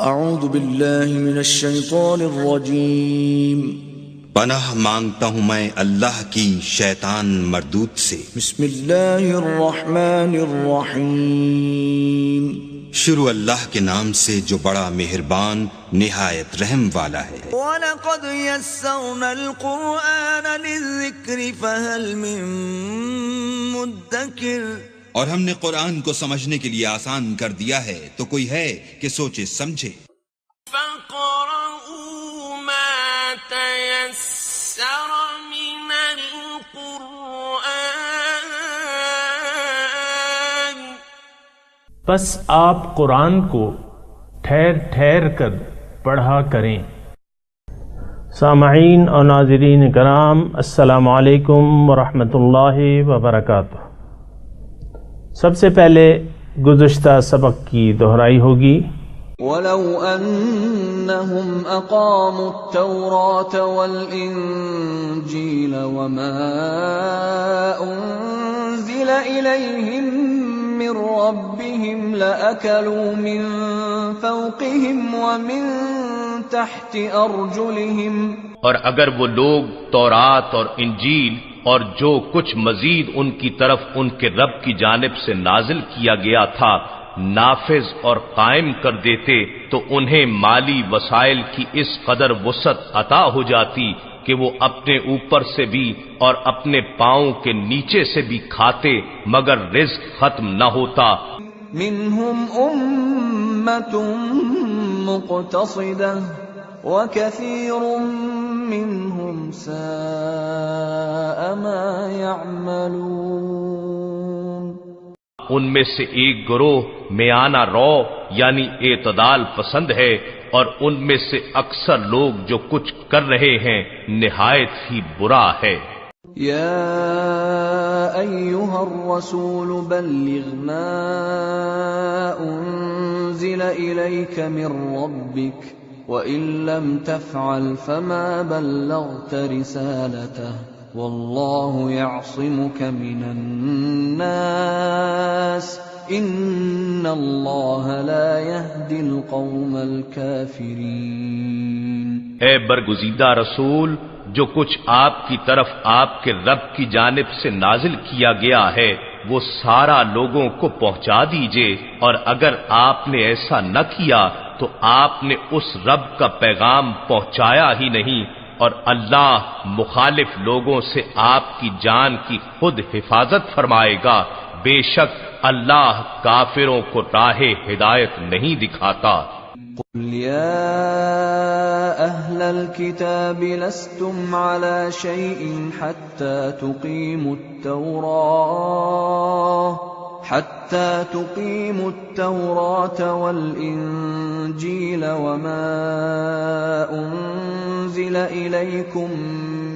اعوذ باللہ من الشیطان الرجیم پناہ مانگتا ہوں میں اللہ کی شیطان مردود سے۔ بسم اللہ الرحمن الرحیم شروع اللہ کے نام سے جو بڑا مہربان نہایت رحم والا ہے۔ وَلَقَدْ يَسَّرْنَا الْقُرْآنَ لِلذِّكْرِ فَهَلْ مِن مُدَّكِرٍ، اور ہم نے قرآن کو سمجھنے کے لیے آسان کر دیا ہے تو کوئی ہے کہ سوچے سمجھے۔ فَقْرَؤُوا مَا تَيَسَّرَ مِنَ الْقُرْآنِ، پس آپ قرآن کو ٹھہر ٹھہر کر پڑھا کریں۔ سامعین اور ناظرین کرام، السلام علیکم ورحمۃ اللہ وبرکاتہ۔ سب سے پہلے گزشتہ سبق کی دہرائی ہوگی۔ وَلَوْ أَنَّهُمْ أَقَامُوا التَّوْرَاةَ وَالْإِنْجِيلَ وَمَا أُنْزِلَ إِلَيْهِمْ مِنْ رَبِّهِمْ لَأَكَلُوا مِنْ فَوْقِهِمْ وَمِنْ تَحْتِ أَرْجُلِهِمْ، اور اگر وہ لوگ تورات اور انجیل اور جو کچھ مزید ان کی طرف ان کے رب کی جانب سے نازل کیا گیا تھا نافذ اور قائم کر دیتے تو انہیں مالی وسائل کی اس قدر وسعت عطا ہو جاتی کہ وہ اپنے اوپر سے بھی اور اپنے پاؤں کے نیچے سے بھی کھاتے مگر رزق ختم نہ ہوتا۔ منهم أمة مقتصدة وكثير منهم ساء ما يعملون، ان میں سے ایک گروہ میانہ رو یعنی اعتدال پسند ہے، اور ان میں سے اکثر لوگ جو کچھ کر رہے ہیں نہایت ہی برا ہے۔ یا ایھا الرسول بلغ ما انزل الیک من ربک وَإِن لَّمْ تَفْعَلْ فَمَا بَلَّغْتَ رِسَالَتَهُ وَاللَّهُ يَعْصِمُكَ مِنَ النَّاسِ إِنَّ اللَّهَ لَا يَهْدِي الْقَوْمَ الْكَافِرِينَ۔ اے برگزیدہ رسول، جو کچھ آپ کی طرف آپ کے رب کی جانب سے نازل کیا گیا ہے وہ سارا لوگوں کو پہنچا دیجئے، اور اگر آپ نے ایسا نہ کیا تو آپ نے اس رب کا پیغام پہنچایا ہی نہیں، اور اللہ مخالف لوگوں سے آپ کی جان کی خود حفاظت فرمائے گا۔ بے شک اللہ کافروں کو راہ ہدایت نہیں دکھاتا۔ قل يا أهل الكتاب لستم على شيء حتى تقيموا التوراة والإنجيل وما أنزل إليكم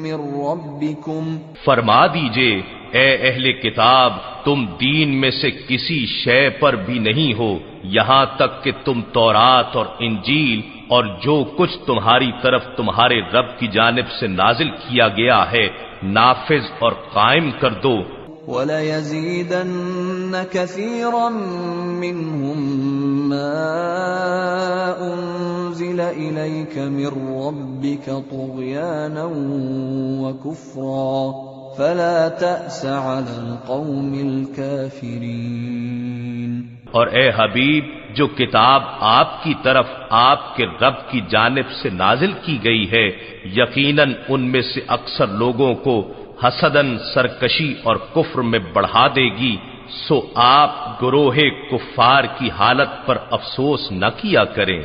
من ربكم، فرما دیجئے اے اہل کتاب، تم دین میں سے کسی شے پر بھی نہیں ہو یہاں تک کہ تم تورات اور انجیل اور جو کچھ تمہاری طرف تمہارے رب کی جانب سے نازل کیا گیا ہے نافذ اور قائم کر دو۔ وَلَيَزِيدَنَّ كَثِيرًا مِّنْهُمْ مَا أُنزِلَ إِلَيْكَ مِن رَّبِّكَ طُغْيَانًا وَكُفْرًا فَلَا تَأْسَ عَلَى الْقَوْمِ الْكَافِرِينَ۔ اور اے حبیب، جو کتاب آپ کی طرف آپ کے رب کی جانب سے نازل کی گئی ہے یقیناً ان میں سے اکثر لوگوں کو حسداً سرکشی اور کفر میں بڑھا دے گی، سو آپ گروہ کفار کی حالت پر افسوس نہ کیا کریں۔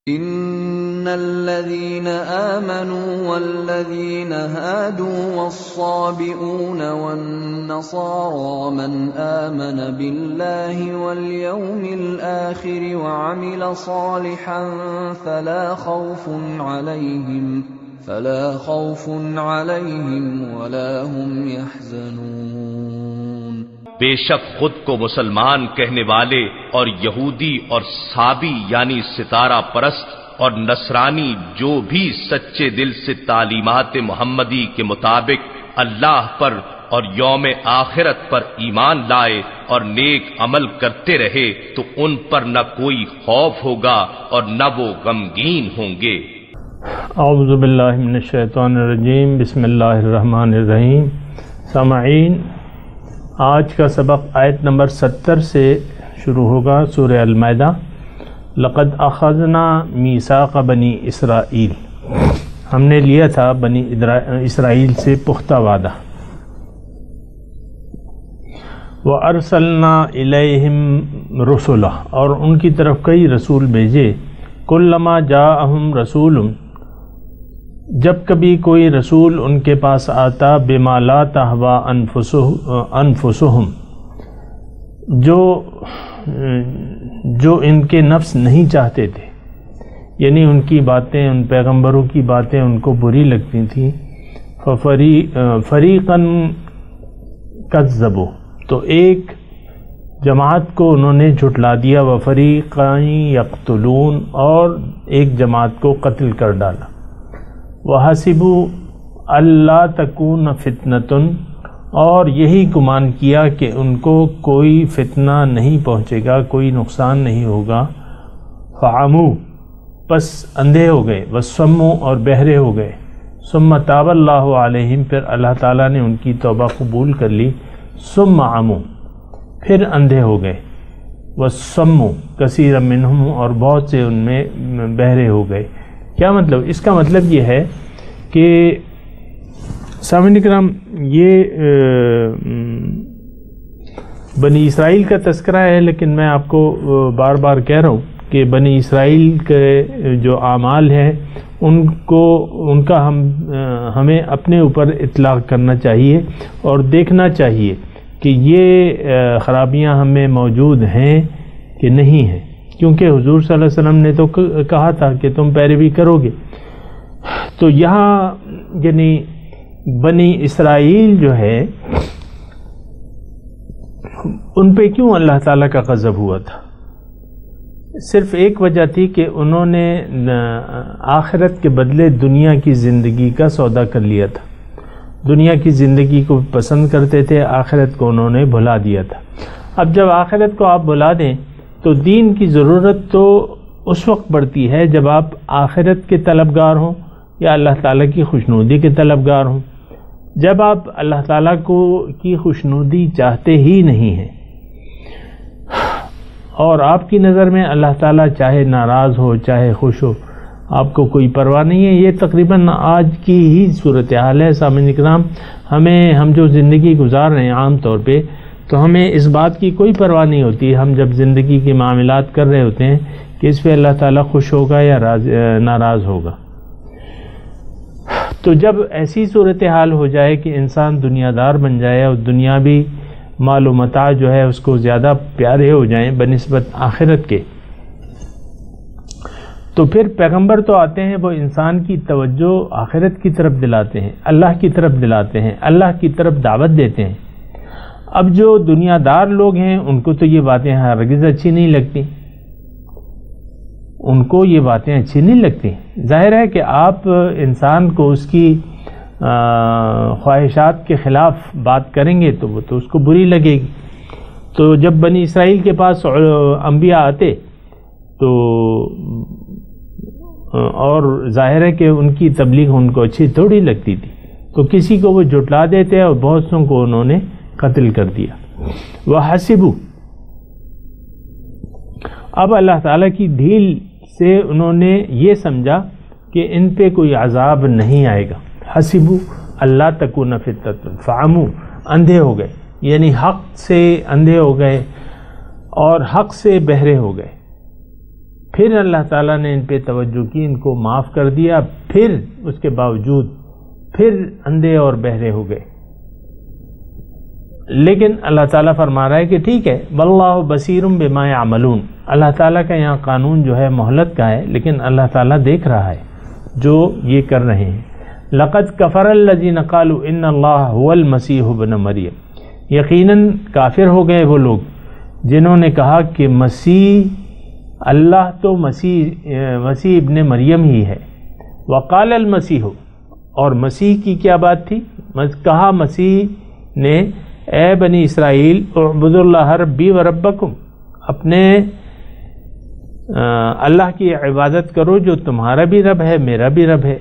ان الذين آمنوا والذين هادوا والصابئون والنصارى من آمن بالله واليوم الآخر وعمل صالحا فلا خوف عليهم ولا هم يحزنون۔ بے شک خود کو مسلمان کہنے والے اور یہودی اور صابی یعنی ستارہ پرست اور نصرانی جو بھی سچے دل سے تعلیمات محمدی کے مطابق اللہ پر اور یوم آخرت پر ایمان لائے اور نیک عمل کرتے رہے تو ان پر نہ کوئی خوف ہوگا اور نہ وہ غمگین ہوں گے۔ اعوذ باللہ من الشیطان الرجیم، بسم اللہ الرحمن الرحیم۔ سامعین، آج کا سبق آیت نمبر 70 سے شروع ہوگا، سورہ المائدہ۔ لقد اخذنا میثاق بنی اسرائیل، ہم نے لیا تھا بنی اسرائیل سے پختہ وعدہ۔ وَأَرْسَلْنَا إِلَيْهِمْ رُسُلًا، اور ان کی طرف کئی رسول بھیجے۔ كُلَّمَا جَاءَهُمْ رَسُولٌ، جب کبھی کوئی رسول ان کے پاس آتا، بِمَا لَا تَهْوَىٰ أَنفُسُهُمْ، جو ان کے نفس نہیں چاہتے تھے، یعنی ان کی باتیں، ان پیغمبروں کی باتیں ان کو بری لگتی تھیں۔ فَفَرِيقًا كَذَّبُوا، تو ایک جماعت کو انہوں نے جھٹلا دیا، وَفَرِيقًا يَقْتُلُونَ، اور ایک جماعت کو قتل کر ڈالا۔ وَحَسِبُوا أَلَّا تَكُونَ فِتْنَةٌ، اور یہی گمان کیا کہ ان کو کوئی فتنہ نہیں پہنچے گا، کوئی نقصان نہیں ہوگا۔ فَعَمُوا، پس اندھے ہو گئے، وَصَمُّوا، اور بہرے ہو گئے۔ ثُمَّ تَابَ اللَّهُ عَلَيْهِمْ، پھر اللہ تعالیٰ نے ان کی توبہ قبول کر لی۔ ثُمَّ عَمُوا، پھر اندھے ہو گئے۔ وَصَمُّوا كَثِيرًا مِّنْهُمْ، اور بہت سے ان میں بہرے ہو گئے۔ کیا مطلب؟ اس کا مطلب یہ ہے کہ سامعین کرام، یہ بنی اسرائیل کا تذکرہ ہے، لیکن میں آپ کو بار بار کہہ رہا ہوں کہ بنی اسرائیل کے جو اعمال ہیں ان کا ہمیں اپنے اوپر اطلاق کرنا چاہیے اور دیکھنا چاہیے کہ یہ خرابیاں ہمیں موجود ہیں کہ نہیں ہیں، کیونکہ حضور صلی اللہ علیہ وسلم نے تو کہا تھا کہ تم پیروی کرو گے۔ تو یہاں یعنی بنی اسرائیل جو ہے، ان پہ کیوں اللہ تعالیٰ کا غضب ہوا تھا؟ صرف ایک وجہ تھی کہ انہوں نے آخرت کے بدلے دنیا کی زندگی کا سودا کر لیا تھا، دنیا کی زندگی کو پسند کرتے تھے، آخرت کو انہوں نے بھلا دیا تھا۔ اب جب آخرت کو آپ بھلا دیں تو دین کی ضرورت تو اس وقت پڑتی ہے جب آپ آخرت کے طلبگار ہوں یا اللہ تعالیٰ کی خوشنودی کے طلبگار ہوں۔ جب آپ اللہ تعالیٰ کی خوشنودی چاہتے ہی نہیں ہیں اور آپ کی نظر میں اللہ تعالیٰ چاہے ناراض ہو چاہے خوش ہو، آپ کو کوئی پرواہ نہیں ہے۔ یہ تقریباً آج کی ہی صورتحال ہے سامعین کرام۔ ہم جو زندگی گزار رہے ہیں عام طور پہ، تو ہمیں اس بات کی کوئی پرواہ نہیں ہوتی، ہم جب زندگی کے معاملات کر رہے ہوتے ہیں کہ اس پہ اللہ تعالیٰ خوش ہوگا یا ناراض ہوگا۔ تو جب ایسی صورتحال ہو جائے کہ انسان دنیا دار بن جائے اور دنیاوی مال و متاع جو ہے اس کو زیادہ پیارے ہو جائیں بنسبت آخرت کے، تو پھر پیغمبر تو آتے ہیں، وہ انسان کی توجہ آخرت کی طرف دلاتے ہیں، اللہ کی طرف دلاتے ہیں، اللہ کی طرف دعوت دیتے ہیں۔ اب جو دنیا دار لوگ ہیں ان کو تو یہ باتیں ہرگز اچھی نہیں لگتی، ان کو یہ باتیں اچھی نہیں لگتی۔ ظاہر ہے کہ آپ انسان کو اس کی خواہشات کے خلاف بات کریں گے تو وہ تو اس کو بری لگے گی۔ تو جب بنی اسرائیل کے پاس انبیاء آتے تو اور ظاہر ہے کہ ان کی تبلیغ ان کو اچھی تھوڑی لگتی تھی، تو کسی کو وہ جھٹلا دیتے اور بہت سوں کو انہوں نے قتل کر دیا۔ وَحَسِبُوا، اب اللہ تعالیٰ کی ڈھیل سے انہوں نے یہ سمجھا کہ ان پہ کوئی عذاب نہیں آئے گا۔ حسبوا اللہ تکون فتنۃ، فعموا، اندھے ہو گئے، یعنی حق سے اندھے ہو گئے اور حق سے بہرے ہو گئے۔ پھر اللہ تعالیٰ نے ان پہ توجہ کی، ان کو معاف کر دیا، پھر اس کے باوجود پھر اندھے اور بہرے ہو گئے۔ لیکن اللہ تعالیٰ فرما رہا ہے کہ ٹھیک ہے، واللہ بصیر بما یعملون، اللہ تعالیٰ کا یہاں قانون جو ہے مہلت کا ہے، لیکن اللہ تعالیٰ دیکھ رہا ہے جو یہ کر رہے ہیں۔ لقد کفر الذین قالوا ان اللہ هو المسیح ابن مریم، یقیناً کافر ہو گئے وہ لوگ جنہوں نے کہا کہ مسیح اللہ تو مسیح ابن مریم ہی ہے۔ وقال المسیح، اور مسیح کی کیا بات تھی؟ کہا مسیح نے اے بنی اسرائیل اعبدوا اللہ ربی و ربکم، اپنے اللہ کی عبادت کرو جو تمہارا بھی رب ہے میرا بھی رب ہے۔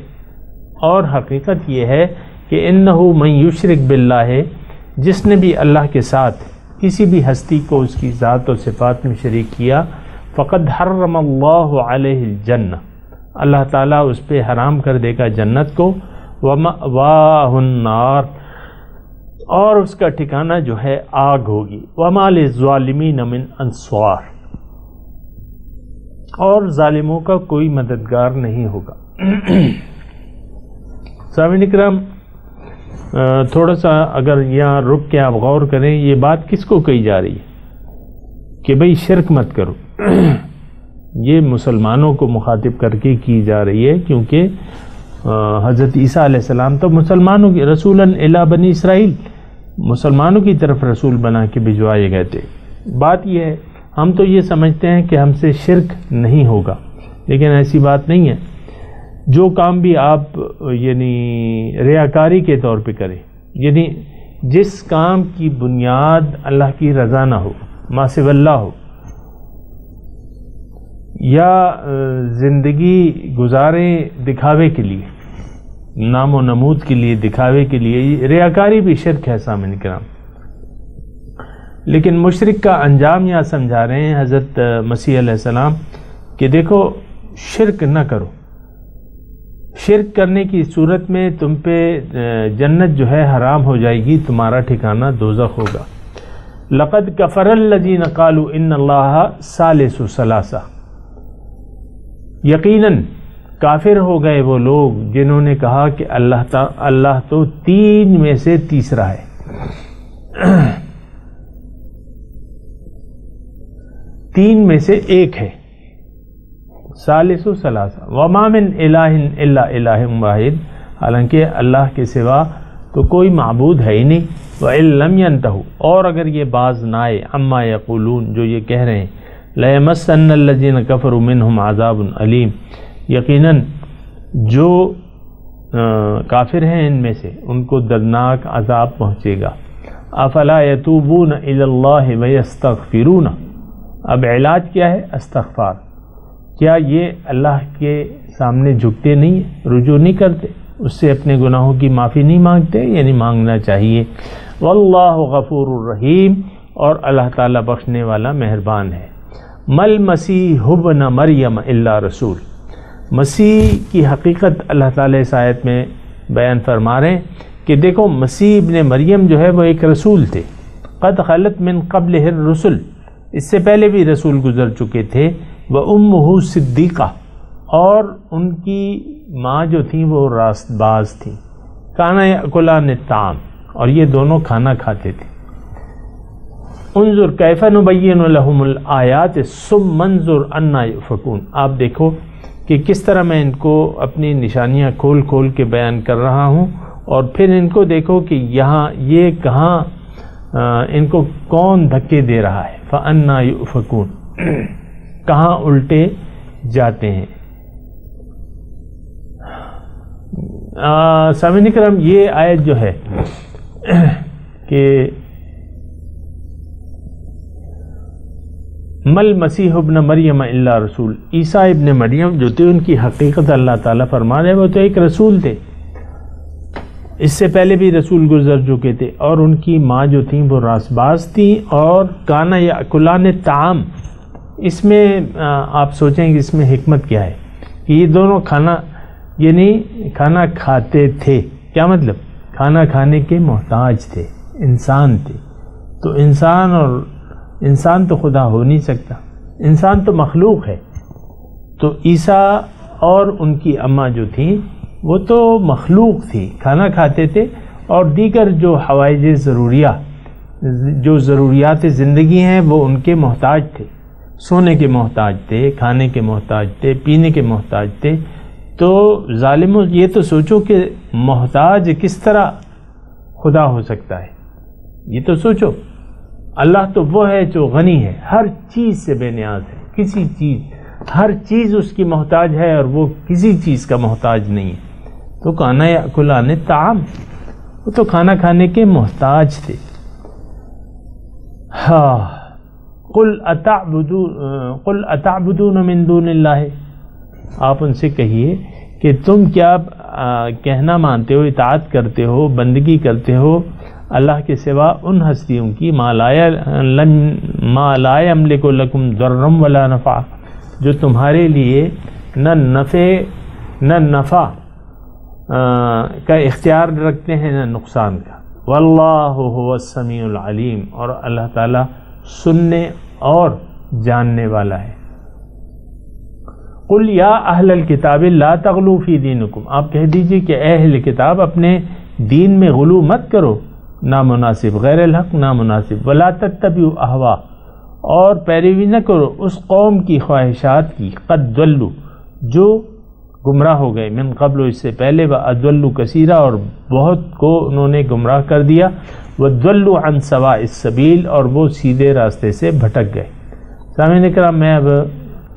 اور حقیقت یہ ہے کہ انہو من یشرک باللہ، جس نے بھی اللہ کے ساتھ کسی بھی ہستی کو اس کی ذات و صفات میں شریک کیا، فقد حرم اللہ علیہ الجنہ، اللہ تعالیٰ اس پہ حرام کر دے گا جنت کو، ومأواہ النار، اور اس کا ٹھکانہ جو ہے آگ ہوگی، وما للظالمین من انصار، اور ظالموں کا کوئی مددگار نہیں ہوگا۔ سامعین کرام، تھوڑا سا اگر یہاں رک کے آپ غور کریں، یہ بات کس کو کہی جا رہی ہے کہ بھئی شرک مت کرو؟ یہ مسلمانوں کو مخاطب کر کے کی جا رہی ہے، کیونکہ حضرت عیسیٰ علیہ السلام تو مسلمانوں کی رسولاً الی بنی اسرائیل، مسلمانوں کی طرف رسول بنا کے بھجوائے گئے تھے۔ بات یہ ہے، ہم تو یہ سمجھتے ہیں کہ ہم سے شرک نہیں ہوگا، لیکن ایسی بات نہیں ہے۔ جو کام بھی آپ یعنی ریاکاری کے طور پہ کریں، یعنی جس کام کی بنیاد اللہ کی رضا نہ ہو، ما سوی اللہ ہو، یا زندگی گزاریں دکھاوے کے لیے، نام و نمود کے لیے، دکھاوے کے لیے، ریاکاری بھی شرک ہے سامعین کرام۔ لیکن مشرک کا انجام یہاں سمجھا رہے ہیں حضرت مسیح علیہ السلام کہ دیکھو شرک نہ کرو، شرک کرنے کی صورت میں تم پہ جنت جو ہے حرام ہو جائے گی، تمہارا ٹھکانہ دوزخ ہوگا۔ لقد کفر الذین قالوا ان اللہ ثالث ثلاثہ، یقیناً کافر ہو گئے وہ لوگ جنہوں نے کہا کہ اللہ تو تین میں سے تیسرا ہے، تین میں سے ایک ہے، ثالث ثلاثہ، وما من الہ الا الہ واحد، حالانکہ اللہ کے سوا تو کوئی معبود ہے ہی نہیں۔ وَإِن لَمْ يَنْتَهُوا، اور اگر یہ باز نہ آئے، عما یقولون، جو یہ کہہ رہے ہیں، لَيَمَسَّنَّ الَّذِينَ كَفَرُوا مِنْهُمْ عَذَابٌ عَلِيمٌ، یقیناً جو کافر ہیں ان میں سے ان کو دردناک عذاب پہنچے گا۔ افلا یتوبون الی اللہ ویستغفرون، اب علاج کیا ہے؟ استغفار۔ کیا یہ اللہ کے سامنے جھکتے نہیں ہیں، رجوع نہیں کرتے، اس سے اپنے گناہوں کی معافی نہیں مانگتے؟ یعنی مانگنا چاہیے۔ واللہ غفور الرحیم، اور اللہ تعالیٰ بخشنے والا مہربان ہے۔ مل مسیح ابن مریم الا رسول، مسیح کی حقیقت اللہ تعالیٰ اس آیت میں بیان فرما رہے ہیں کہ دیکھو مسیح ابن مریم جو ہے وہ ایک رسول تھے، قد خلت من قبلہ الرسل، اس سے پہلے بھی رسول گزر چکے تھے، وَأُمُّهُ صِدِّقَةٌ، اور ان کی ماں جو تھیں وہ راست باز تھیں، کانا یأکلان الطعام، اور یہ دونوں کھانا کھاتے تھے۔ انظر کیف نبین لہم الآیات ثم انظر انا یؤفکون، آپ دیکھو کہ کس طرح میں ان کو اپنی نشانیاں کھول کھول کے بیان کر رہا ہوں، اور پھر ان کو دیکھو کہ یہاں یہ کہاں ان کو کون دھکے دے رہا ہے، فَأَنَّا يُؤْفَكُونَ، کہاں الٹے جاتے ہیں۔ سامعین کرام، یہ آیت جو ہے کہ مل مسیح ابن مریم الا رسول، عیسیٰ ابن مریم جو تھے ان کی حقیقت اللہ تعالیٰ فرما رہے ہیں وہ تو ایک رسول تھے، اس سے پہلے بھی رسول گزر چکے تھے، اور ان کی ماں جو تھیں وہ راست باز تھیں، اور کانا یأکلان الطعام، اس میں آپ سوچیں کہ اس میں حکمت کیا ہے کہ یہ دونوں کھانا یعنی کھانا کھاتے تھے، کیا مطلب؟ کھانا کھانے کے محتاج تھے، انسان تھے، تو انسان تو خدا ہو نہیں سکتا، انسان تو مخلوق ہے، تو عیسیٰ اور ان کی اماں جو تھیں وہ تو مخلوق تھی، کھانا کھاتے تھے، اور دیگر جو حوائج ضروریہ، جو ضروریات زندگی ہیں وہ ان کے محتاج تھے، سونے کے محتاج تھے، کھانے کے محتاج تھے، پینے کے محتاج تھے۔ تو ظالموں یہ تو سوچو کہ محتاج کس طرح خدا ہو سکتا ہے، یہ تو سوچو۔ اللہ تو وہ ہے جو غنی ہے، ہر چیز سے بے نیاز ہے، کسی چیز، ہر چیز اس کی محتاج ہے، اور وہ کسی چیز کا محتاج نہیں ہے۔ تو کانا یأکلان الطعام، وہ تو کھانا کھانے کے محتاج تھے. ہاں قل اتعبدون من دون اللہ، آپ ان سے کہیے کہ تم کیا کہنا مانتے ہو، اطاعت کرتے ہو، بندگی کرتے ہو اللہ کے سوا ان ہستیوں کی ما لا یملک لکم ضرا ولا نفع، جو تمہارے لیے نہ نفع کا اختیار رکھتے ہیں نہ نقصان کا. واللہ هو السمیع العلیم، اور اللہ تعالیٰ سننے اور جاننے والا ہے. قل یا اہل الکتاب لا تغلوا فی دینکم، آپ کہہ دیجئے کہ اے اہل کتاب اپنے دین میں غلو مت کرو، نامناسب، غیر الحق نامناسب. ولا تتبعوا اہوا، اور پیروی نہ کرو اس قوم کی خواہشات کی، قد ضلوا، جو گمراہ ہو گئے، من قبل، اس سے پہلے، واضلوا کثیرا، اور بہت کو انہوں نے گمراہ کر دیا، وضلوا عن سواء السبیل، اور وہ سیدھے راستے سے بھٹک گئے. سامعین کرام، میں اب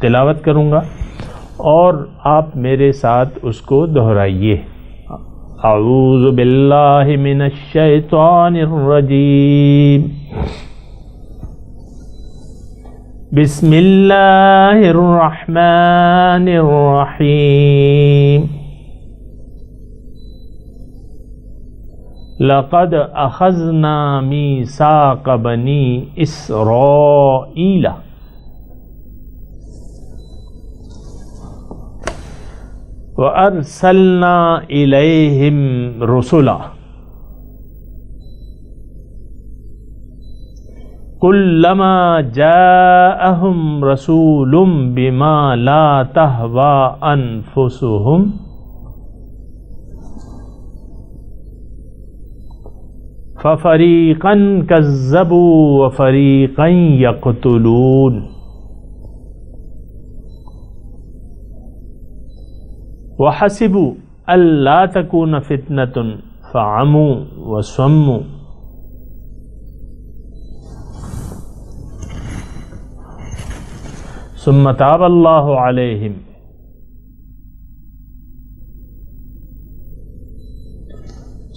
تلاوت کروں گا اور آپ میرے ساتھ اس کو دہرائیے. اعوذ باللہ من الشیطان الرجیم، بسم اللہ الرحمن الرحیم. لقد اخذنا میثاق بنی اسرائیل وَأَرْسَلْنَا إِلَيْهِمْ رُسُلًا كُلَّمَا جَاءَهُمْ رَسُولٌ بِمَا لَا تَهْوَى أَنفُسُهُمْ فَفَرِيقًا كَذَّبُوا وَفَرِيقًا يَقْتُلُونَ. وَحَسِبُوا أَلَّا تَكُونَ فِتْنَةٌ فَعَمُوا وَصَمُّوا ثُمَّ تَابَ اللَّهُ عَلَيْهِمْ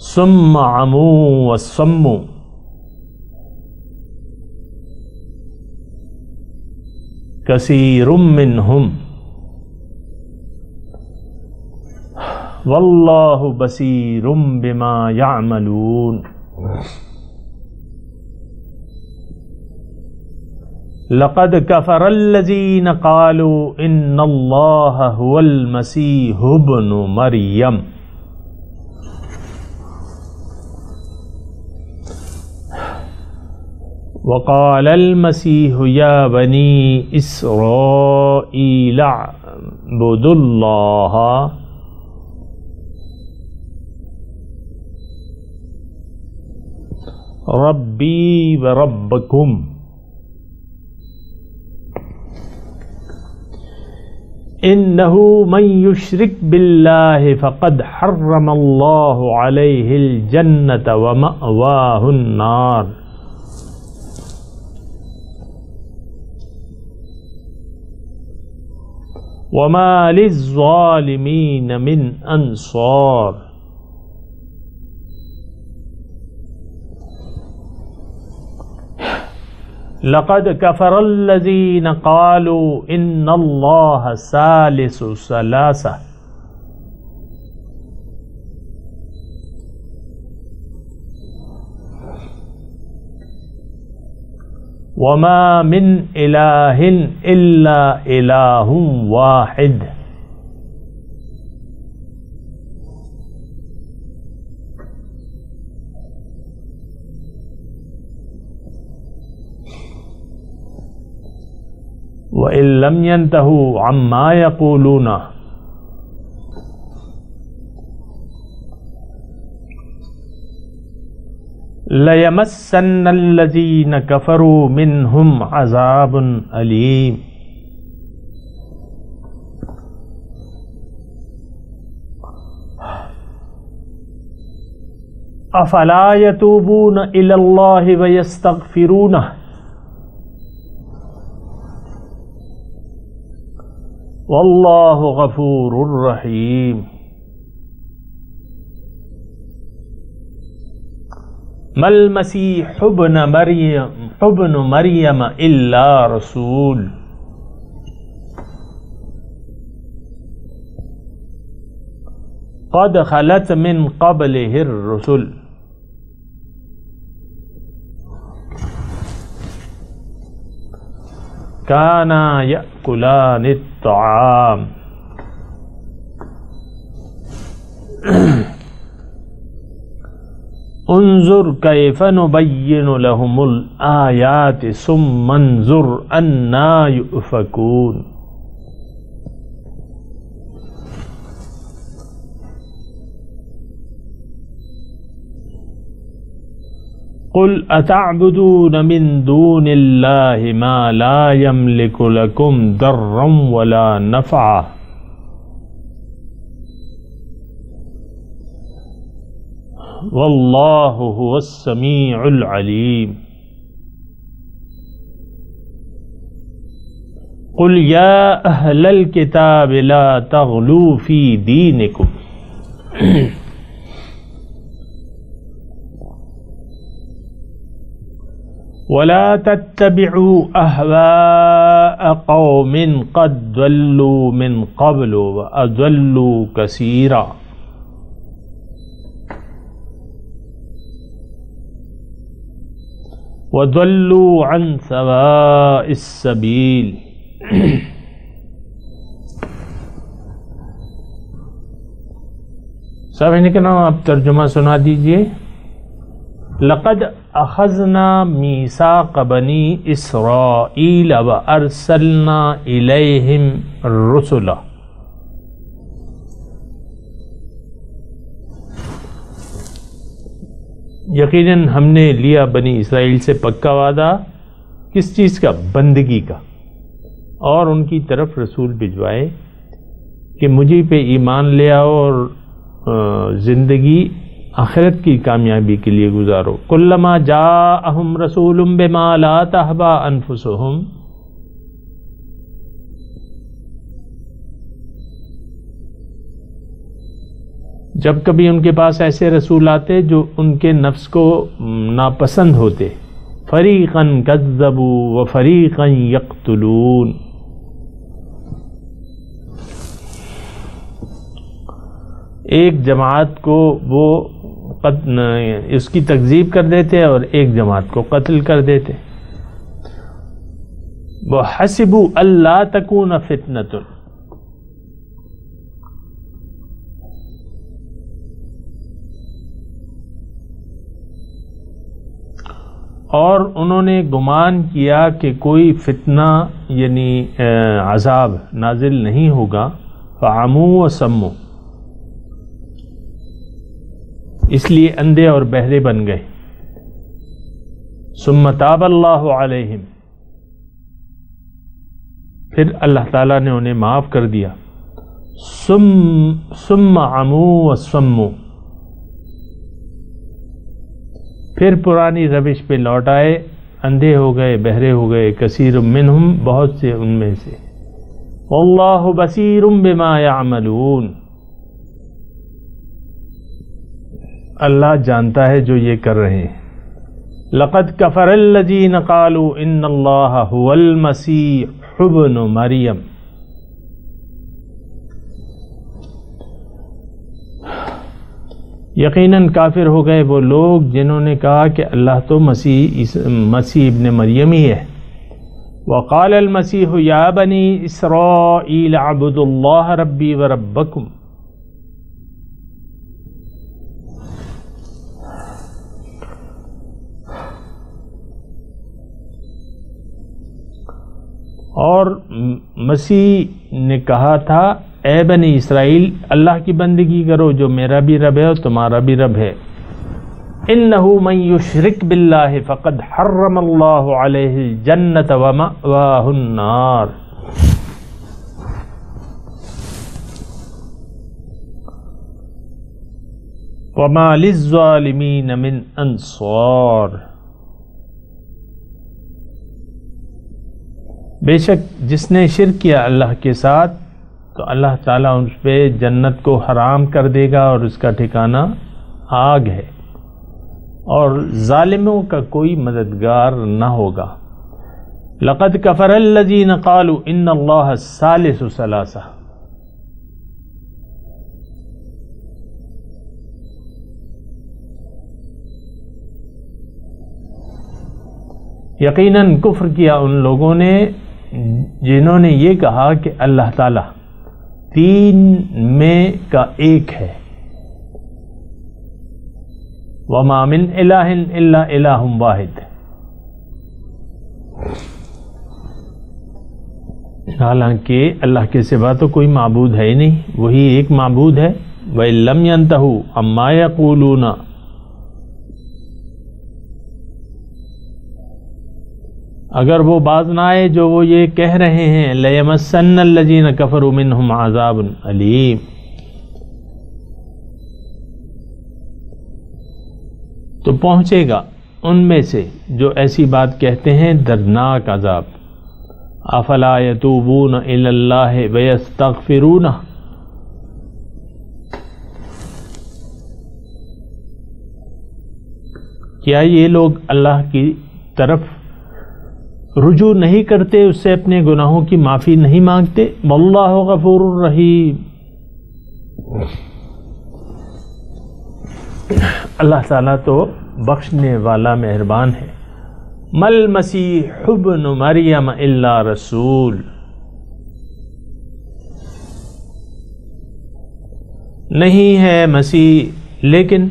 ثُمَّ عَمُوا وَصَمُّوا كَثِيرٌ مِّنْهُمْ واللہ بصیر بما یعملون. لقد کفر الذین قالوا ان اللہ هو المسیح ابن مریم وقال المسیح یا بنی اسرائیل اعبدوا اللہ ربی و ربکم. انہ من یشرک باللہ فقد حرم اللہ علیہ الجنۃ ومأواہ النار. وما للظالمین من انصار. لقد كفر الذين قالوا ان اللہ ثالث ثلاثہ وما من الہ الا الہ واحد. وَإِن لَّمْ يَنْتَهُوا عَمَّا يَقُولُونَ لَيَمَسَّنَّ الَّذِينَ كَفَرُوا مِنْهُمْ عَذَابٌ أَلِيمٌ. أَفَلَا يَتُوبُونَ إِلَى اللَّهِ وَيَسْتَغْفِرُونَهُ واللہ غفور الرحیم. مل مسیح ابن مریم الا رسول قد خلت من قبله الرسل كانا يأكلان الطعام انظر كيف نبين لهم الآيات ثم انظر أنى يؤفكون قل اتعبدون من دون الله ما لا يملك لكم ضرا ولا نفعا والله هو السميع العليم قل يا أهل الكتاب لا تغلوا في دينكم ولا تتبعوا أهواء قوم قد ضلوا من قبل وأضلوا كثيرا وضلوا عن سواء السبيل سامعین کرام آپ ترجمہ سنا دیجئے. لقد اخذنا میثاق بنی اسرائیل وارسلنا الیہم الرسل. یقیناً ہم نے لیا بنی اسرائیل سے پکا وعدہ. کس چیز کا؟ بندگی کا. اور ان کی طرف رسول بھجوائے کہ مجھے پہ ایمان لے آؤ اور زندگی آخرت کی کامیابی کے لیے گزارو. کلما جاءہم رسول بما لا تہوی انفسہم، جب کبھی ان کے پاس ایسے رسول آتے جو ان کے نفس کو ناپسند ہوتے، فریقا کذبوا وفریقا یقتلون، ایک جماعت کو وہ اس کی تکذیب کر دیتے اور ایک جماعت کو قتل کر دیتے. وَحَسِبُوا أَلَّا تَكُونَ فِتْنَةٌ، اور انہوں نے گمان کیا کہ کوئی فتنہ یعنی عذاب نازل نہیں ہوگا. فَعَمُوا وَصَمُّوا، اس لیے اندھے اور بہرے بن گئے. ثم تاب اللہ علیہم، پھر اللہ تعالیٰ نے انہیں معاف کر دیا. ثم عموا وصموا، پھر پرانی روش پہ لوٹ آئے، اندھے ہو گئے، بہرے ہو گئے. کثیر منہم، بہت سے ان میں سے. واللہ بصیر بما یعملون، اللہ جانتا ہے جو یہ کر رہے ہیں. لقد کفر الذین قالوا ان اللہ هو المسیح ابن مریم، یقیناً کافر ہو گئے وہ لوگ جنہوں نے کہا کہ اللہ تو مسیح ابن مریم ہی ہے. وقال المسیح یا بنی اسرائیل اعبدوا اللہ ربی وربکم، اور مسیح نے کہا تھا اے بنی اسرائیل اللہ کی بندگی کرو جو میرا بھی رب ہے اور تمہارا بھی رب ہے. انہ من یشرک باللہ فقد حرم اللہ علیہ الجنۃ ومأواہ النار. وما للظالمین من انصار، بے شک جس نے شرک کیا اللہ کے ساتھ تو اللہ تعالیٰ اس پہ جنت کو حرام کر دے گا اور اس کا ٹھکانہ آگ ہے. اور ظالموں کا کوئی مددگار نہ ہوگا۔ لقد کفر الذین قالوا ان اللہ ثالث ثلاثہ، یقیناً کفر کیا ان لوگوں نے جنہوں نے یہ کہا کہ اللہ تعالی تین میں کا ایک ہے۔ وما من الہ الا الہ واحد، حالانکہ اللہ کے سوا تو کوئی معبود ہے ہی نہیں، وہی ایک معبود ہے۔ وَإِن لَّمْ يَنْتَهُوا عَمَّا يَقُولُونَ، اگر وہ باز نہ آئے جو وہ یہ کہہ رہے ہیں، لَيَمَسَّنَّ الَّذِينَ كَفَرُوا مِنْهُمْ عَذَابٌ أَلِيمٌ، تو پہنچے گا ان میں سے جو ایسی بات کہتے ہیں دردناک عذاب۔ افلا یتوبون الی اللہ ویستغفرونہ، کیا یہ لوگ اللہ کی طرف رجوع نہیں کرتے، اس سے اپنے گناہوں کی معافی نہیں مانگتے؟ واللہ غفور الرحیم، اللہ تعالیٰ تو بخشنے والا مہربان ہے۔ مل مسیح ابن مریم الا رسول، نہیں ہے مسیح لیکن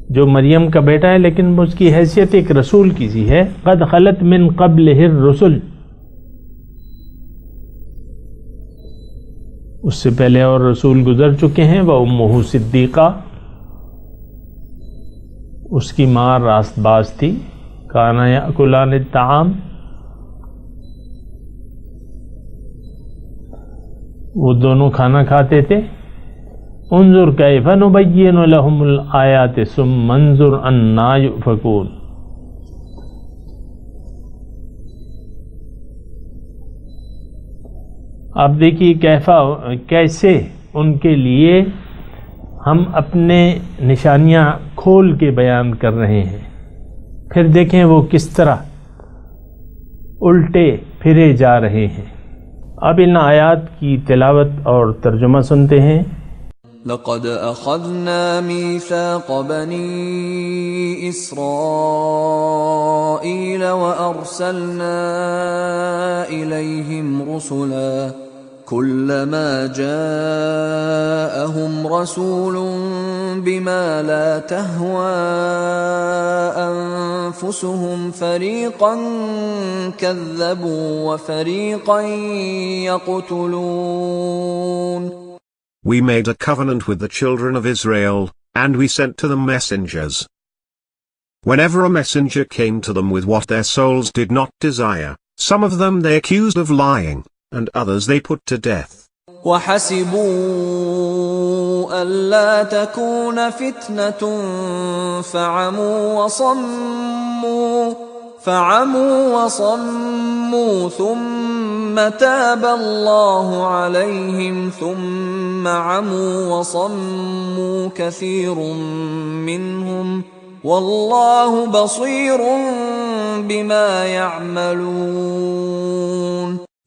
جو مریم کا بیٹا ہے، لیکن اس کی حیثیت ایک رسول کی سی ہے۔ قد خلت من قبلہ الرسل، اس سے پہلے اور رسول گزر چکے ہیں۔ وامہ صدیقہ، اس کی ماں راست باز تھی۔ کانا یاکلان الطعام، وہ دونوں کھانا کھاتے تھے۔ انظر کیف نبین لہم الآیات ثم انظر انا یؤفکون، آپ دیکھیے کیسے ان کے لیے ہم اپنے نشانیاں کھول کے بیان کر رہے ہیں، پھر دیکھیں وہ کس طرح الٹے پھرے جا رہے ہیں۔ اب ان آیات کی تلاوت اور ترجمہ سنتے ہیں۔ لقد أخذنا ميثاق بني إسرائيل وأرسلنا إليهم رسلا كلما جاءهم رسول بما لا تهوى أنفسهم فريقا كذبوا وفريقا يقتلون. We made a covenant with the children of Israel, and we sent to them messengers. Whenever a messenger came to them with what their souls did not desire, some of them they accused of lying, and others they put to death. وَحَسِبُوا أَلَّا تَكُونَ فِتْنَةٌ فَعَمُوا وَصَمُّوا ثُمَّ تَابَ اللَّهُ عَلَيْهِمْ ثُمَّ عَمُوا وَصَمُّوا كَثِيرٌ مِّنْهُمْ وَاللَّهُ بَصِيرٌ بِمَا يَعْمَلُونَ.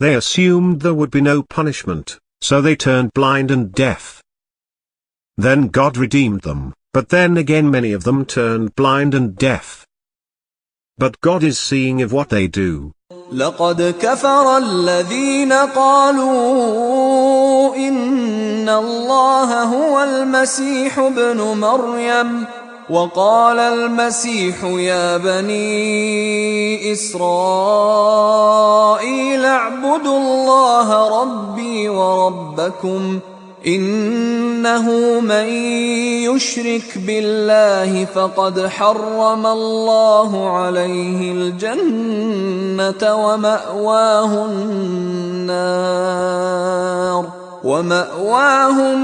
They assumed there would be no punishment, so they turned blind and deaf. Then God redeemed them, but then again many of them turned blind and deaf. But God is seeing of what they do. لقد كفر الذين قالوا إن الله هو المسيح ابن مريم وقال المسيح يا بني إسرائيل اعبدوا الله ربي وربكم إنه من يشرك بالله فقد حرم الله عليه الجنة ومأواه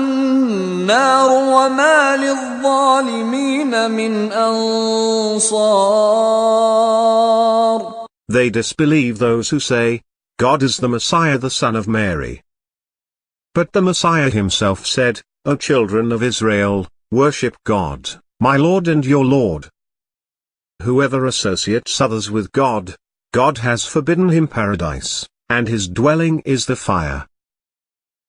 النار وما للظالمين من أنصار. They disbelieve those who say, God is the Messiah, the son of Mary. But the Messiah himself said, O children of Israel, worship God, my Lord and your Lord, Whoever associates others with God, God has forbidden him paradise, and his dwelling is the fire.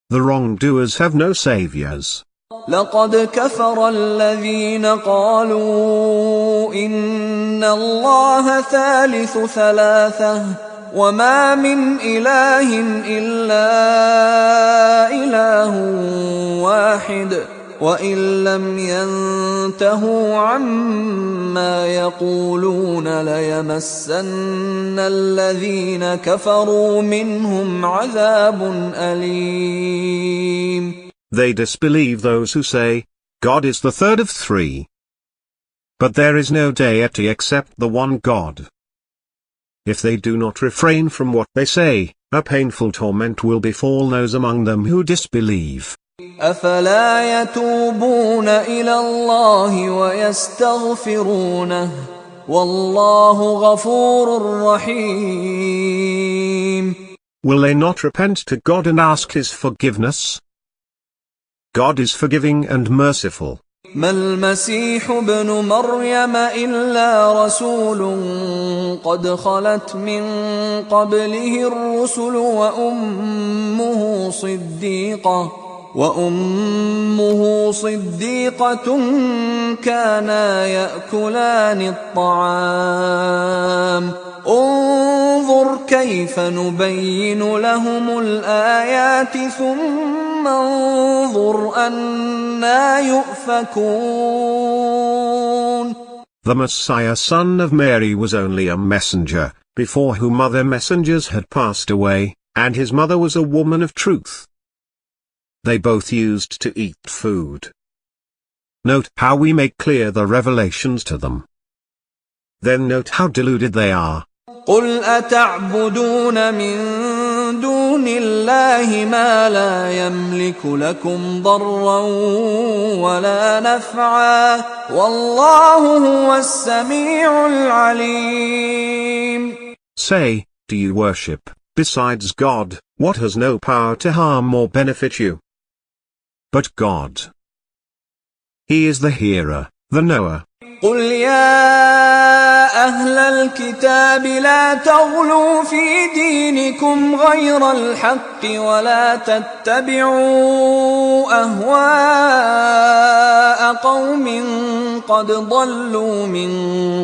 The wrongdoers have no saviors. لقد كفر الذين قالوا إن الله ثالث ثلاثة وما من إله إلا إله واحد وإن لم ينتهوا عما يقولون ليمسن الذين كفروا منهم عذاب أليم. They disbelieve those who say, God is the third of three. But there is no deity except the one God. If they do not refrain from what they say, a painful torment will befall those among them who disbelieve. أفلا يتوبون إلى الله ويستغفرونه والله غفور رحيم. Will they not repent to God and ask his forgiveness? God is forgiving and merciful. ما المسيح ابن مريم إلا رسول قد خلت من قبله الرسل وأمه صديقة كانا يأكلان الطعام انظر كيف نبين لهم الآيات ثم انظر أنى يؤفكون. The Messiah, son of Mary, was only a messenger, before whom other messengers had passed away, and his mother was a woman of truth. They both used to eat food. Note how we make clear the revelations to them. Then note how deluded they are. قل أتعبدون من دون الله ما لا يملك لكم ضرا ولا نفعا والله هو السميع العليم. Say, do you worship, besides God, what has no power to harm or benefit you? But God. He is the hearer, the knower. قل يا أهل الكتاب لا تغلوا في دينكم غير الحق ولا تتبعوا أهواء قوم قد ضلوا من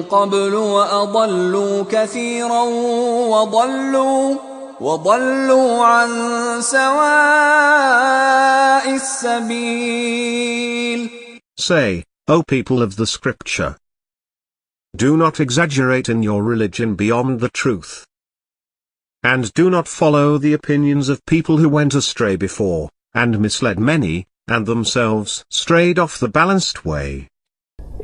قبل وأضلوا كثيرا وضلوا عن سواء السبيل. Say, O people of the scripture, do not exaggerate in your religion beyond the truth. And do not follow the opinions of people who went astray before, and misled many, and themselves strayed off the balanced way.